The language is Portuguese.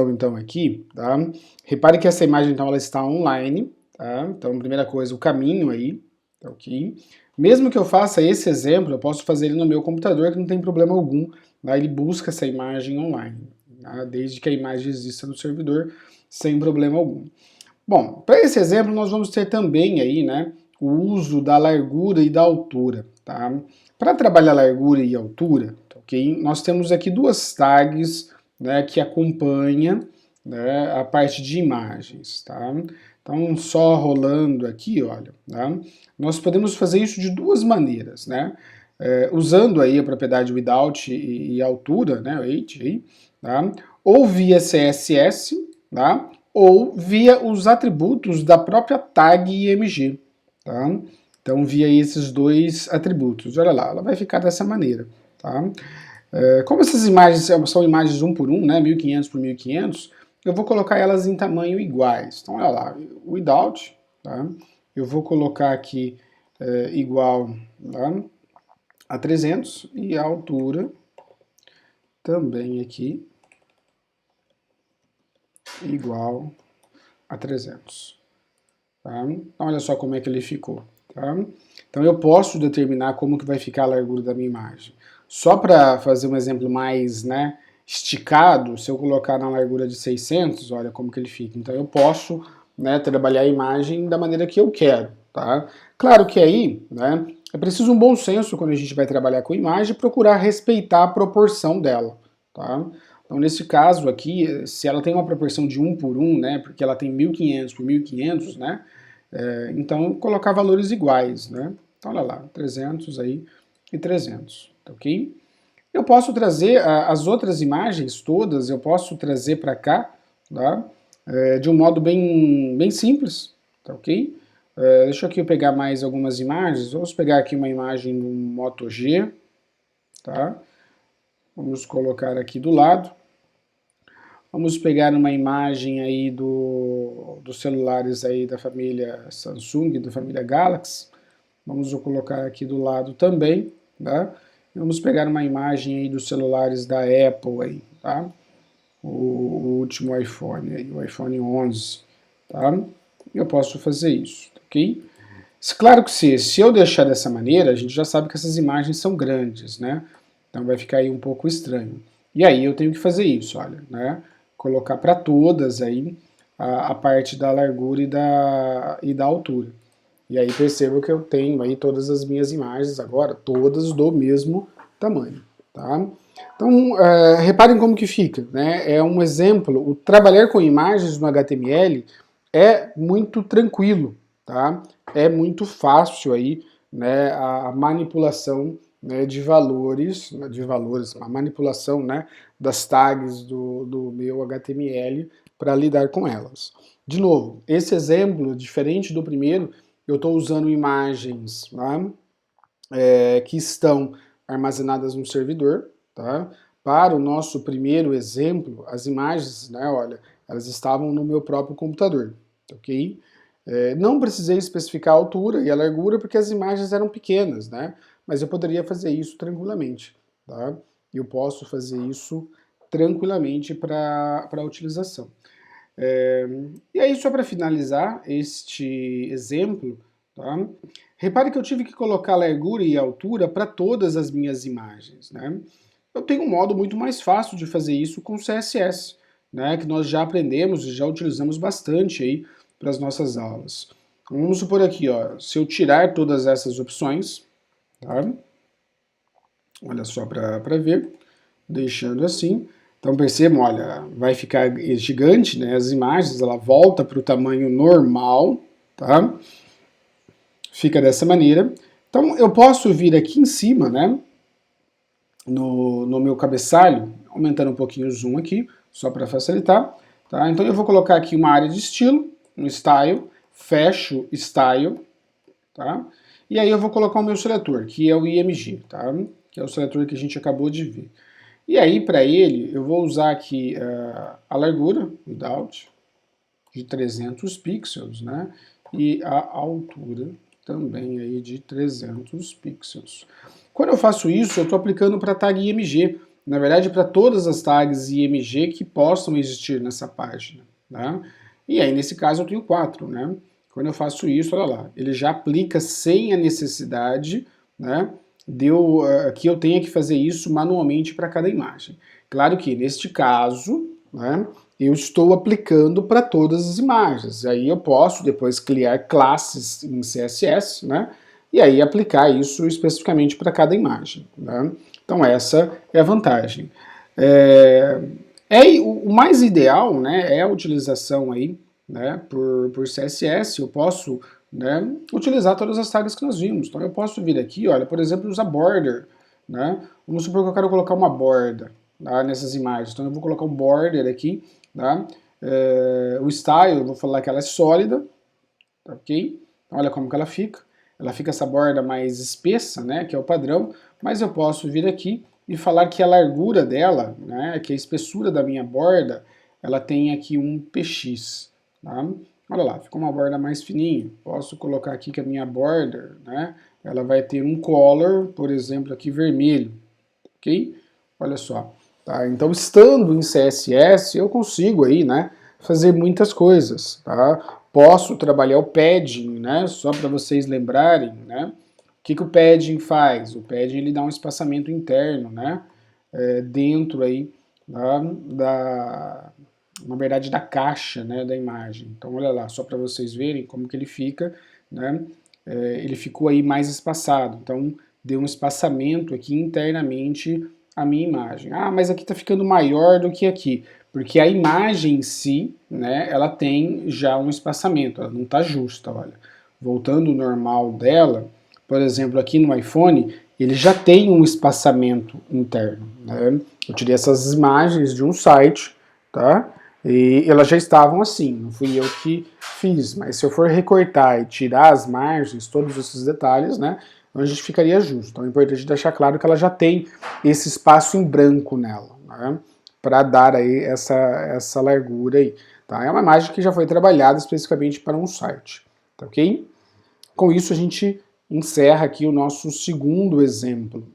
Então aqui, tá? Repare que essa imagem então ela está online, tá? Então primeira coisa, o caminho aí, tá ok? Mesmo que eu faça esse exemplo, eu posso fazer ele no meu computador que não tem problema algum, tá? Ele busca essa imagem online, tá? Desde que a imagem exista no servidor, sem problema algum. Bom, para esse exemplo nós vamos ter também aí, né, o uso da largura e da altura, tá? Para trabalhar largura e altura, tá ok? Nós temos aqui duas tags, né, que acompanha, né, a parte de imagens, tá? Então, só rolando aqui, olha, tá? Nós podemos fazer isso de duas maneiras, né? Usando aí a propriedade without e altura, né, weight aí, tá? Ou via CSS, tá? Ou via os atributos da própria tag IMG, tá? Então, via esses dois atributos. Olha lá, ela vai ficar dessa maneira, tá? Como essas imagens são imagens 1 por 1, né, 1500 por 1500, eu vou colocar elas em tamanho iguais. Então, olha lá, without, tá? Eu vou colocar aqui igual, tá, a 300 e a altura também aqui igual a 300. Tá? Então, olha só como é que ele ficou. Tá? Então, eu posso determinar como que vai ficar a largura da minha imagem. Só para fazer um exemplo mais, né, esticado, se eu colocar na largura de 600, olha como que ele fica. Então, eu posso, né, trabalhar a imagem da maneira que eu quero. Tá? Claro que aí, né, é preciso um bom senso quando a gente vai trabalhar com imagem e procurar respeitar a proporção dela. Tá? Então, nesse caso aqui, se ela tem uma proporção de 1 por 1, né, porque ela tem 1500 por 1500, né, então colocar valores iguais, né. Então, olha lá, 300 aí e 300, tá ok? Eu posso trazer as outras imagens todas, eu posso trazer para cá, tá, de um modo bem simples, tá ok? Deixa aqui eu pegar mais algumas imagens, vamos pegar aqui uma imagem do Moto G, tá? Vamos colocar aqui do lado. Vamos pegar uma imagem aí dos celulares aí da família Samsung, da família Galaxy. Vamos colocar aqui do lado também, tá? Vamos pegar uma imagem aí dos celulares da Apple aí, tá? O último iPhone aí, o iPhone 11, tá? Eu posso fazer isso, ok? Claro que se eu deixar dessa maneira, a gente já sabe que essas imagens são grandes, né? Então vai ficar aí um pouco estranho. E aí eu tenho que fazer isso, olha, né? Colocar para todas aí a parte da largura e da altura. E aí percebo que eu tenho aí todas as minhas imagens agora, todas do mesmo tamanho, tá? Então, reparem como que fica, né? É um exemplo, o trabalhar com imagens no HTML é muito tranquilo, tá? É muito fácil aí, né, a manipulação, né, de valores, a manipulação, né, das tags do meu HTML para lidar com elas. De novo, esse exemplo, diferente do primeiro, eu estou usando imagens, tá, que estão armazenadas no servidor, tá? Para o nosso primeiro exemplo, as imagens, né, olha, elas estavam no meu próprio computador, ok? Não precisei especificar a altura e a largura porque as imagens eram pequenas, né? Mas eu poderia fazer isso tranquilamente, tá? Eu posso fazer isso tranquilamente para a utilização. E aí, só para finalizar este exemplo, tá? Repare que eu tive que colocar largura e altura para todas as minhas imagens, né? Eu tenho um modo muito mais fácil de fazer isso com CSS, né? Que nós já aprendemos e já utilizamos bastante aí para as nossas aulas. Vamos supor aqui, ó, se eu tirar todas essas opções, tá? Olha só para ver, deixando assim. Então percebam, olha, vai ficar gigante, né? As imagens, ela volta para o tamanho normal, tá? Fica dessa maneira. Então eu posso vir aqui em cima, né? No meu cabeçalho, aumentando um pouquinho o zoom aqui, só para facilitar, tá? Então eu vou colocar aqui uma área de estilo, um style, fecho style, tá? E aí eu vou colocar o meu seletor, que é o IMG, tá? Que é o seletor que a gente acabou de ver. E aí, para ele, eu vou usar aqui a largura, without, de 300 pixels, né? E a altura também aí de 300 pixels. Quando eu faço isso, eu estou aplicando para a tag IMG. na verdade, para todas as tags IMG que possam existir nessa página. Tá? E aí, nesse caso, eu tenho 4. Né? Quando eu faço isso, olha lá, ele já aplica sem a necessidade, né, que eu tenha que fazer isso manualmente para cada imagem. Claro que, neste caso, né, eu estou aplicando para todas as imagens. Aí eu posso depois criar classes em CSS, né, e aí aplicar isso especificamente para cada imagem. Né? Então essa é a vantagem. O mais ideal, né, é a utilização aí, né, por CSS. Eu posso, né, utilizar todas as tags que nós vimos. Então eu posso vir aqui, olha, por exemplo, usar border. Né? Vamos supor que eu quero colocar uma borda, tá, nessas imagens. Então eu vou colocar um border aqui. Tá? O style, eu vou falar que ela é sólida. Ok? Olha como que ela fica. Ela fica essa borda mais espessa, né, que é o padrão, mas eu posso vir aqui e falar que a largura dela, né, que a espessura da minha borda, ela tem aqui um px. Tá? Olha lá, ficou uma borda mais fininha. Posso colocar aqui que a minha border, né, ela vai ter um color, por exemplo, aqui vermelho. Ok? Olha só. Tá? Então, estando em CSS, eu consigo aí, né, fazer muitas coisas. Tá? Posso trabalhar o padding, né, só para vocês lembrarem, né? O que o padding faz? O padding ele dá um espaçamento interno, né, dentro aí na verdade, da caixa, né, da imagem. Então, olha lá, só para vocês verem como que ele fica, né? Ele ficou aí mais espaçado. Então, deu um espaçamento aqui internamente a minha imagem. Ah, mas aqui está ficando maior do que aqui, porque a imagem em si, né, ela tem já um espaçamento, ela não está justa, olha. Voltando ao normal dela, por exemplo, aqui no iPhone, ele já tem um espaçamento interno. Né? Eu tirei essas imagens de um site, tá? E elas já estavam assim, não fui eu que fiz, mas se eu for recortar e tirar as margens, todos esses detalhes, né, a gente ficaria justo. Então é importante deixar claro que ela já tem esse espaço em branco nela, né, para dar aí essa largura aí. Tá? É uma imagem que já foi trabalhada especificamente para um site, tá ok? Com isso a gente encerra aqui o nosso segundo exemplo.